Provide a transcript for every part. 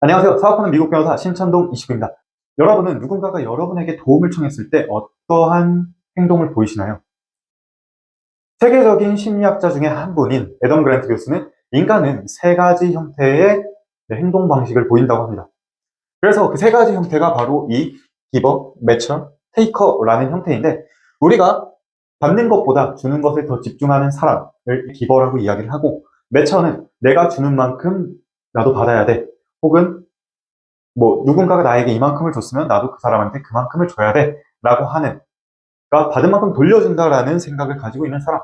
안녕하세요. 사업하는 미국 변호사 신천동 이식구입니다. 여러분은 누군가가 여러분에게 도움을 청했을 때 어떠한 행동을 보이시나요? 세계적인 심리학자 중에 한 분인 애덤 그랜트 교수는 인간은 세 가지 형태의 행동 방식을 보인다고 합니다. 그래서 그 세 가지 형태가 바로 이 기버, 매처, 테이커라는 형태인데, 우리가 받는 것보다 주는 것에 더 집중하는 사람을 기버라고 이야기를 하고, 매처는 내가 주는 만큼 나도 받아야 돼. 혹은 누군가가 나에게 이만큼을 줬으면 나도 그 사람한테 그만큼을 줘야 돼 라고 하는, 그러니까 받은 만큼 돌려준다라는 생각을 가지고 있는 사람,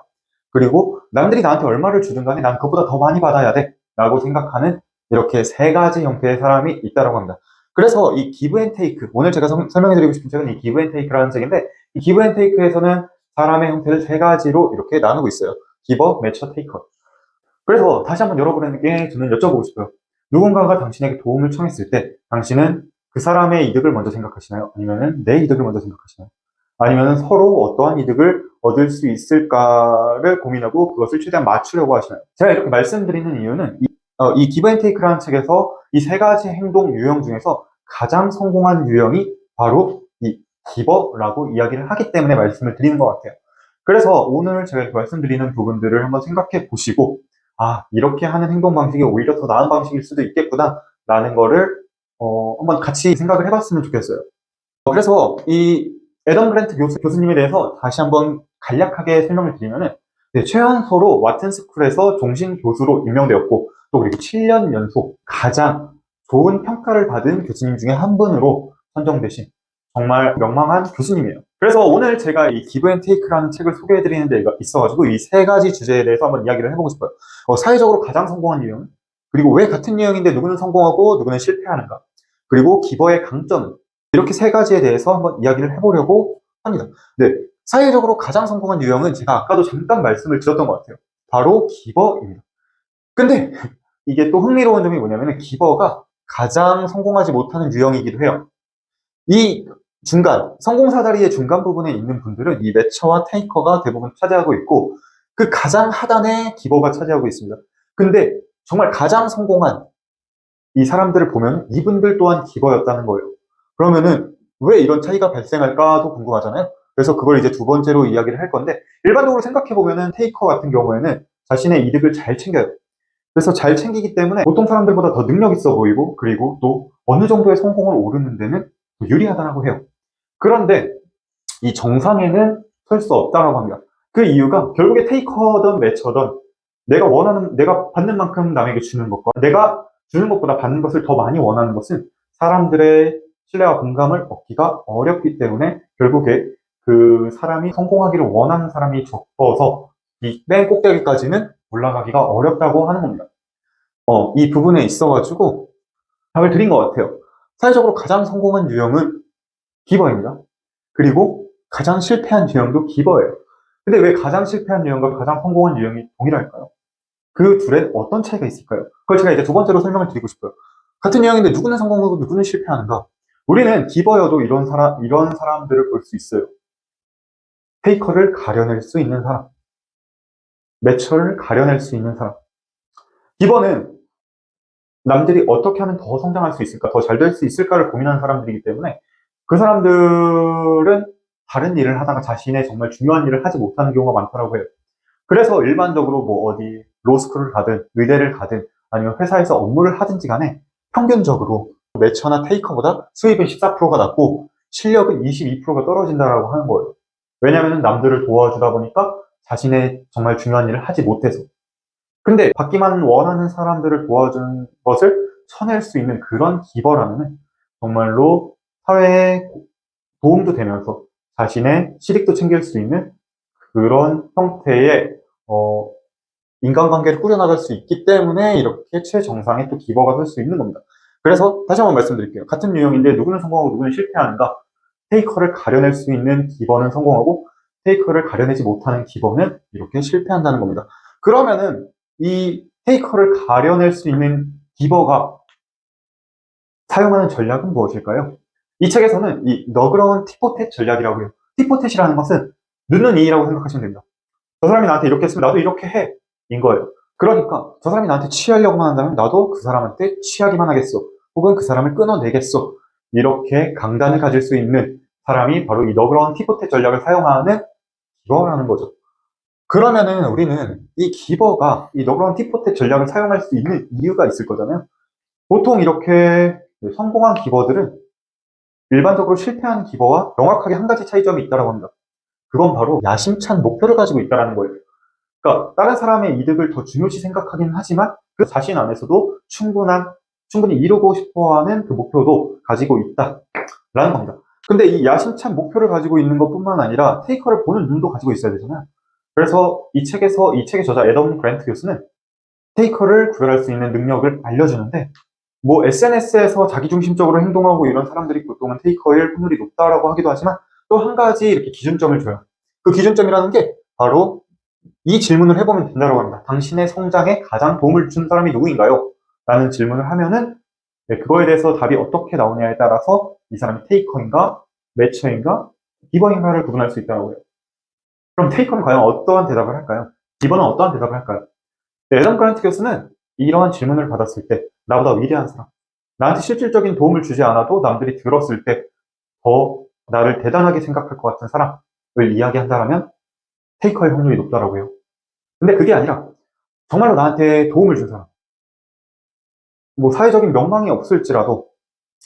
그리고 남들이 나한테 얼마를 주든 간에 난 그것보다 더 많이 받아야 돼 라고 생각하는, 이렇게 세 가지 형태의 사람이 있다고 합니다. 그래서 이 기브 앤 테이크, 오늘 제가 설명해드리고 싶은 책은 이 기브 앤 테이크라는 책인데, 이 기브 앤 테이크에서는 사람의 형태를 세 가지로 이렇게 나누고 있어요. 기버, 매처, 테이커. 그래서 다시 한번 여러분에게 저는 여쭤보고 싶어요. 누군가가 당신에게 도움을 청했을 때 당신은 그 사람의 이득을 먼저 생각하시나요? 아니면 내 이득을 먼저 생각하시나요? 아니면 서로 어떠한 이득을 얻을 수 있을까를 고민하고 그것을 최대한 맞추려고 하시나요? 제가 이렇게 말씀드리는 이유는 이 기브 앤 테이크라는 책에서 이 세 가지 행동 유형 중에서 가장 성공한 유형이 바로 이 기버라고 이야기를 하기 때문에 말씀을 드리는 것 같아요. 그래서 오늘 제가 이렇게 말씀드리는 부분들을 한번 생각해 보시고, 이렇게 하는 행동 방식이 오히려 더 나은 방식일 수도 있겠구나 라는 거를 한번 같이 생각을 해봤으면 좋겠어요. 그래서 이 애덤 그랜트 교수님에 대해서 다시 한번 간략하게 설명을 드리면은, 최연소로 와튼 스쿨에서 종신 교수로 임명되었고, 또 그리고 7년 연속 가장 좋은 평가를 받은 교수님 중에 한 분으로 선정되신 정말 명망한 교수님이에요. 그래서 오늘 제가 이 기브 앤 테이크라는 책을 소개해드리는 데가 있어가지고 이 세 가지 주제에 대해서 한번 이야기를 해보고 싶어요. 사회적으로 가장 성공한 유형, 그리고 왜 같은 유형인데 누구는 성공하고 누구는 실패하는가, 그리고 기버의 강점은, 이렇게 세 가지에 대해서 한번 이야기를 해보려고 합니다. 네, 사회적으로 가장 성공한 유형은 제가 아까도 잠깐 말씀을 드렸던 것 같아요. 바로 기버입니다. 근데 이게 또 흥미로운 점이 뭐냐면 기버가 가장 성공하지 못하는 유형이기도 해요. 이 중간, 성공 사다리의 중간 부분에 있는 분들은 이 매처와 테이커가 대부분 차지하고 있고, 그 가장 하단에 기버가 차지하고 있습니다. 근데 정말 가장 성공한 이 사람들을 보면 이분들 또한 기버였다는 거예요. 그러면은 왜 이런 차이가 발생할까도 궁금하잖아요. 그래서 그걸 이제 두 번째로 이야기를 할 건데, 일반적으로 생각해 보면은 테이커 같은 경우에는 자신의 이득을 잘 챙겨요. 그래서 잘 챙기기 때문에 보통 사람들보다 더 능력 있어 보이고, 그리고 또 어느 정도의 성공을 오르는 데는 유리하다라고 해요. 그런데 이 정상에는 설 수 없다라고 합니다. 그 이유가 결국에 테이커든 매처든 내가 받는 만큼 남에게 주는 것과 내가 주는 것보다 받는 것을 더 많이 원하는 것은 사람들의 신뢰와 공감을 얻기가 어렵기 때문에 결국에 그 사람이 성공하기를 원하는 사람이 적어서 이 맨 꼭대기까지는 올라가기가 어렵다고 하는 겁니다. 이 부분에 있어가지고 답을 드린 것 같아요. 사회적으로 가장 성공한 유형은 기버입니다. 그리고 가장 실패한 유형도 기버예요. 근데 왜 가장 실패한 유형과 가장 성공한 유형이 동일할까요? 그 둘에 어떤 차이가 있을까요? 그걸 제가 이제 두 번째로 설명을 드리고 싶어요. 같은 유형인데 누구는 성공하고 누구는 실패하는가? 우리는 기버여도 이런 사람들을 볼 수 있어요. 페이커를 가려낼 수 있는 사람, 매처를 가려낼 수 있는 사람. 기버는 남들이 어떻게 하면 더 성장할 수 있을까, 더 잘 될 수 있을까를 고민하는 사람들이기 때문에 그 사람들은 다른 일을 하다가 자신의 정말 중요한 일을 하지 못하는 경우가 많다고 해요. 그래서 일반적으로 어디 로스쿨을 가든 의대를 가든 아니면 회사에서 업무를 하든지 간에 평균적으로 매처나 테이커보다 수입은 14%가 낮고 실력은 22%가 떨어진다라고 하는 거예요. 왜냐하면 남들을 도와주다 보니까 자신의 정말 중요한 일을 하지 못해서. 근데 받기만 원하는 사람들을 도와주는 것을 쳐낼 수 있는 그런 기버라면 정말로 사회에 도움도 되면서 자신의 실익도 챙길 수 있는 그런 형태의 인간관계를 꾸려나갈 수 있기 때문에 이렇게 최정상의 또 기버가 될 수 있는 겁니다. 그래서 다시 한번 말씀드릴게요. 같은 유형인데 누구는 성공하고 누구는 실패하는가? 테이커를 가려낼 수 있는 기버는 성공하고 테이커를 가려내지 못하는 기버는 이렇게 실패한다는 겁니다. 그러면은 이 테이커를 가려낼 수 있는 기버가 사용하는 전략은 무엇일까요? 이 책에서는 이 너그러운 티포텟 전략이라고 해요. 티포텟이라는 것은 눈은 이라고 생각하시면 됩니다. 저 사람이 나한테 이렇게 했으면 나도 이렇게 해. 인 거예요. 그러니까 저 사람이 나한테 취하려고만 한다면 나도 그 사람한테 취하기만 하겠어. 혹은 그 사람을 끊어내겠어. 이렇게 강단을 가질 수 있는 사람이 바로 이 너그러운 티포텟 전략을 사용하는 기버라는 거죠. 그러면은 우리는 이 기버가 이 너그러운 티포텟 전략을 사용할 수 있는 이유가 있을 거잖아요. 보통 이렇게 성공한 기버들은 일반적으로 실패한 기버와 명확하게 한 가지 차이점이 있다고 합니다. 그건 바로 야심찬 목표를 가지고 있다는 거예요. 그러니까 다른 사람의 이득을 더 중요시 생각하긴 하지만 그 자신 안에서도 충분히 이루고 싶어하는 그 목표도 가지고 있다라는 겁니다. 근데 이 야심찬 목표를 가지고 있는 것뿐만 아니라 테이커를 보는 눈도 가지고 있어야 되잖아요. 그래서 이 책의 저자 애덤 그랜트 교수는 테이커를 구별할 수 있는 능력을 알려주는데, 뭐 SNS에서 자기중심적으로 행동하고 이런 사람들이 보통은 테이커일 확률이 높다라고 하기도 하지만 또 한 가지 이렇게 기준점을 줘요. 그 기준점이라는 게 바로 이 질문을 해보면 된다고 합니다. 당신의 성장에 가장 도움을 준 사람이 누구인가요? 라는 질문을 하면은 그거에 대해서 답이 어떻게 나오냐에 따라서 이 사람이 테이커인가, 매처인가, 기버인가를 구분할 수 있다고 해요. 그럼 테이커는 과연 어떠한 대답을 할까요? 기버는 어떠한 대답을 할까요? 애덤 그란트 교수는 이러한 질문을 받았을 때 나보다 위대한 사람, 나한테 실질적인 도움을 주지 않아도 남들이 들었을 때 더 나를 대단하게 생각할 것 같은 사람을 이야기한다면 테이커의 확률이 높다라고 해요. 근데 그게 아니라 정말로 나한테 도움을 준 사람, 뭐 사회적인 명망이 없을지라도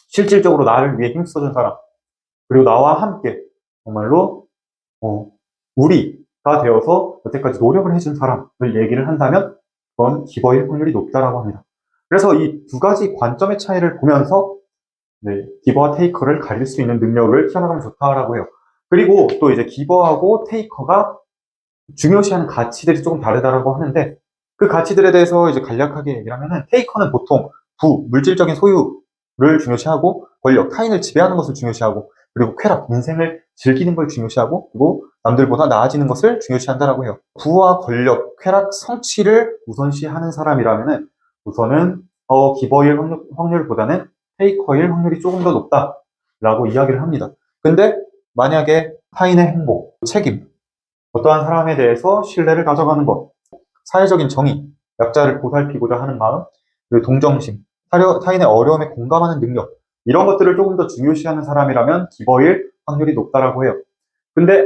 실질적으로 나를 위해 힘써준 사람, 그리고 나와 함께 정말로 우리가 되어서 여태까지 노력을 해준 사람을 얘기를 한다면 그건 기버일 확률이 높다라고 합니다. 그래서 이 두 가지 관점의 차이를 보면서 기버와 테이커를 가릴 수 있는 능력을 키워나가면 좋다라고 해요. 그리고 또 이제 기버하고 테이커가 중요시하는 가치들이 조금 다르다라고 하는데, 그 가치들에 대해서 이제 간략하게 얘기를 하면은 테이커는 보통 물질적인 소유를 중요시하고 권력, 타인을 지배하는 것을 중요시하고 그리고 쾌락, 인생을 즐기는 걸 중요시하고 그리고 남들보다 나아지는 것을 중요시한다라고 해요. 부와 권력, 쾌락, 성취를 우선시하는 사람이라면은 우선은 기버일 확률보다는 테이커일 확률이 조금 더 높다라고 이야기를 합니다. 근데 만약에 타인의 행복, 책임, 어떠한 사람에 대해서 신뢰를 가져가는 것, 사회적인 정의, 약자를 보살피고자 하는 마음, 그리고 동정심, 타인의 어려움에 공감하는 능력, 이런 것들을 조금 더 중요시하는 사람이라면 기버일 확률이 높다라고 해요. 근데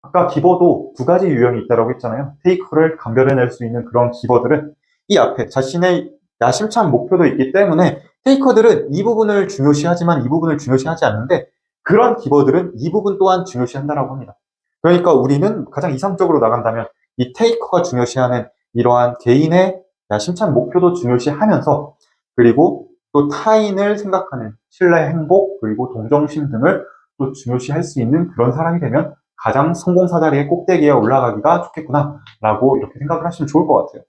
아까 기버도 두 가지 유형이 있다고 했잖아요. 테이커를 감별해낼 수 있는 그런 기버들은 이 앞에 자신의 야심찬 목표도 있기 때문에 테이커들은 이 부분을 중요시하지만 이 부분을 중요시하지 않는데, 그런 기버들은 이 부분 또한 중요시한다라고 합니다. 그러니까 우리는 가장 이상적으로 나간다면 이 테이커가 중요시하는 이러한 개인의 야심찬 목표도 중요시하면서 그리고 또 타인을 생각하는 신뢰, 행복, 그리고 동정심 등을 또 중요시할 수 있는 그런 사람이 되면 가장 성공 사다리의 꼭대기에 올라가기가 좋겠구나라고 이렇게 생각을 하시면 좋을 것 같아요.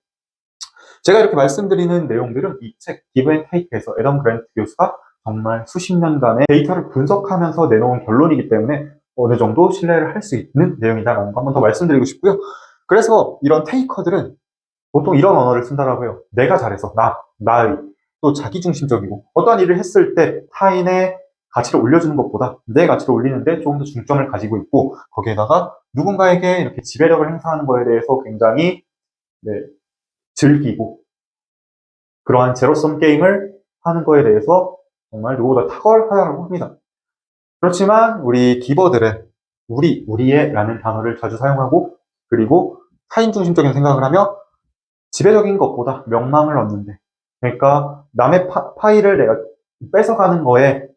제가 이렇게 말씀드리는 내용들은 이 책 기브 앤 테이크에서 애덤 그랜트 교수가 정말 수십 년간의 데이터를 분석하면서 내놓은 결론이기 때문에 어느 정도 신뢰를 할 수 있는 내용이다라는 거 한 번 더 말씀드리고 싶고요. 그래서 이런 테이커들은 보통 이런 언어를 쓴다라고 해요. 내가 잘해서, 나의, 또 자기중심적이고, 어떠한 일을 했을 때 타인의 가치를 올려주는 것보다 내 가치를 올리는데 조금 더 중점을 가지고 있고, 거기에다가 누군가에게 이렇게 지배력을 행사하는 거에 대해서 굉장히 즐기고, 그러한 제로섬 게임을 하는 거에 대해서 정말 누구보다 탁월하다고 합니다. 그렇지만 우리 기버들은 우리의 라는 단어를 자주 사용하고, 그리고 타인 중심적인 생각을 하며 지배적인 것보다 명망을 얻는데, 그러니까 남의 파이를 내가 뺏어가는 거에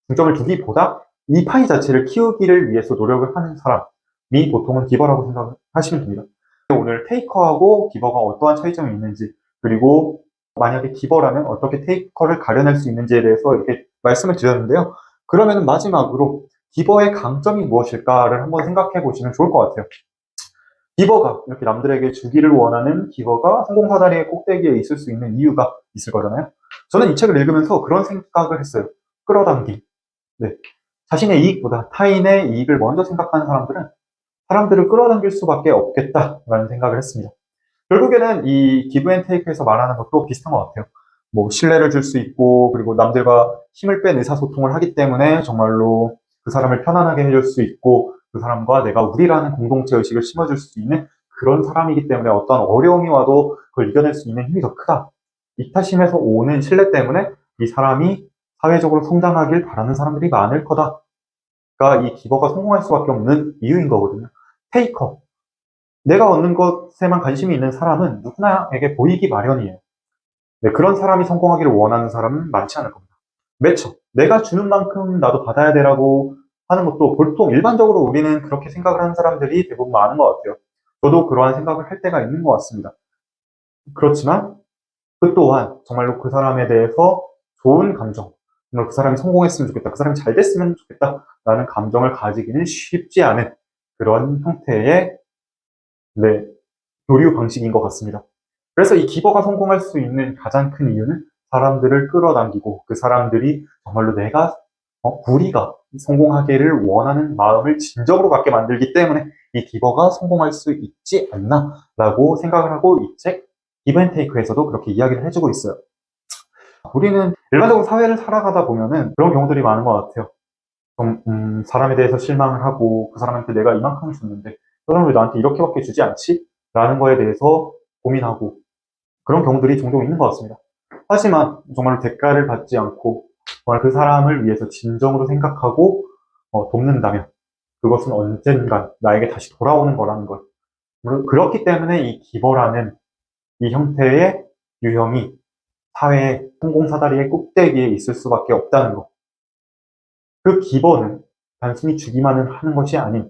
중점을 두기보다 이 파이 자체를 키우기를 위해서 노력을 하는 사람이 보통은 기버라고 생각하시면 됩니다. 오늘 테이커하고 기버가 어떠한 차이점이 있는지, 그리고 만약에 기버라면 어떻게 테이커를 가려낼 수 있는지에 대해서 이렇게 말씀을 드렸는데요. 그러면 마지막으로 기버의 강점이 무엇일까를 한번 생각해 보시면 좋을 것 같아요. 기버가 이렇게 남들에게 주기를 원하는 기버가 성공 사다리의 꼭대기에 있을 수 있는 이유가 있을 거잖아요. 저는 이 책을 읽으면서 그런 생각을 했어요. 끌어당김. 자신의 이익보다 타인의 이익을 먼저 생각하는 사람들은 사람들을 끌어당길 수밖에 없겠다라는 생각을 했습니다. 결국에는 이 기브 앤 테이크에서 말하는 것도 비슷한 것 같아요. 뭐 신뢰를 줄 수 있고, 그리고 남들과 힘을 뺀 의사소통을 하기 때문에 정말로 그 사람을 편안하게 해줄 수 있고, 그 사람과 내가 우리라는 공동체 의식을 심어줄 수 있는 그런 사람이기 때문에 어떤 어려움이 와도 그걸 이겨낼 수 있는 힘이 더 크다. 이타심에서 오는 신뢰 때문에 이 사람이 사회적으로 성장하길 바라는 사람들이 많을 거다가 이 기버가 성공할 수밖에 없는 이유인 거거든요. 테이커. 내가 얻는 것에만 관심이 있는 사람은 누구나에게 보이기 마련이에요. 네, 그런 사람이 성공하기를 원하는 사람은 많지 않을 겁니다. 매쳐. 내가 주는 만큼 나도 받아야 되라고 하는 것도 보통 일반적으로 우리는 그렇게 생각을 하는 사람들이 대부분 많은 것 같아요. 저도 그러한 생각을 할 때가 있는 것 같습니다. 그렇지만 그 또한 정말로 그 사람에 대해서 좋은 감정, 정말 그 사람이 성공했으면 좋겠다, 그 사람이 잘 됐으면 좋겠다라는 감정을 가지기는 쉽지 않은 그런 형태의 네, 교류 방식인 것 같습니다. 그래서 이 기버가 성공할 수 있는 가장 큰 이유는 사람들을 끌어당기고 그 사람들이 정말로 우리가 성공하기를 원하는 마음을 진정으로 갖게 만들기 때문에 이 기버가 성공할 수 있지 않나라고 생각을 하고 이 책 기브 앤 테이크에서도 그렇게 이야기를 해주고 있어요. 우리는 일반적으로 사회를 살아가다 보면은 그런 경우들이 많은 것 같아요. 좀 사람에 대해서 실망을 하고 그 사람한테 내가 이만큼 줬는데 그 사람은 왜 나한테 이렇게밖에 주지 않지? 라는 거에 대해서 고민하고 그런 경우들이 종종 있는 것 같습니다. 하지만 정말 대가를 받지 않고 정말 그 사람을 위해서 진정으로 생각하고 돕는다면 그것은 언젠간 나에게 다시 돌아오는 거라는 걸. 그렇기 때문에 이 기버라는 이 형태의 유형이 사회의 성공 사다리의 꼭대기에 있을 수밖에 없다는 것. 그 기버는 단순히 주기만을 하는 것이 아닌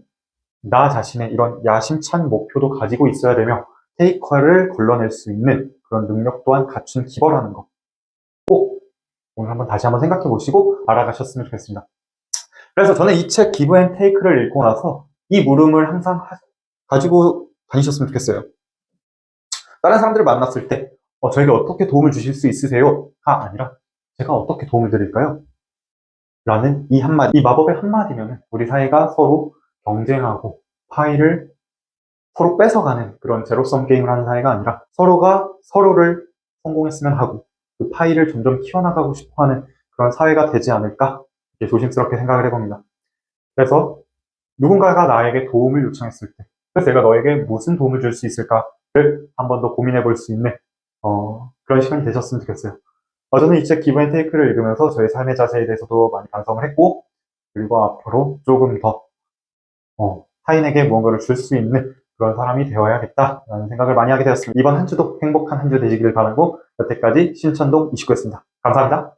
나 자신의 이런 야심찬 목표도 가지고 있어야 되며 테이커를 걸러낼 수 있는 그런 능력 또한 갖춘 기버라는 것. 꼭 오늘 다시 한번 생각해 보시고 알아가셨으면 좋겠습니다. 그래서 저는 이 책 기브 앤 테이크를 읽고 나서 이 물음을 항상 가지고 다니셨으면 좋겠어요. 다른 사람들을 만났을 때 저에게 어떻게 도움을 주실 수 있으세요? 가 아니라 제가 어떻게 도움을 드릴까요? 라는 이 한마디, 이 마법의 한마디면 우리 사이가 서로 경쟁하고 파이를 서로 뺏어가는 그런 제로섬 게임을 하는 사이가 아니라 서로가 서로를 성공했으면 하고 그 파이를 점점 키워나가고 싶어하는 그런 사회가 되지 않을까 조심스럽게 생각을 해봅니다. 그래서 누군가가 나에게 도움을 요청했을 때 그래서 내가 너에게 무슨 도움을 줄 수 있을까를 한 번 더 고민해 볼 수 있는 그런 시간이 되셨으면 좋겠어요. 저는 이 책 기브 앤 테이크를 읽으면서 저의 삶의 자세에 대해서도 많이 반성을 했고 그리고 앞으로 조금 더 타인에게 무언가를 줄 수 있는 그런 사람이 되어야겠다라는 생각을 많이 하게 되었습니다. 이번 한 주도 행복한 한 주 되시기를 바라고 여태까지 신천동 29였습니다. 감사합니다.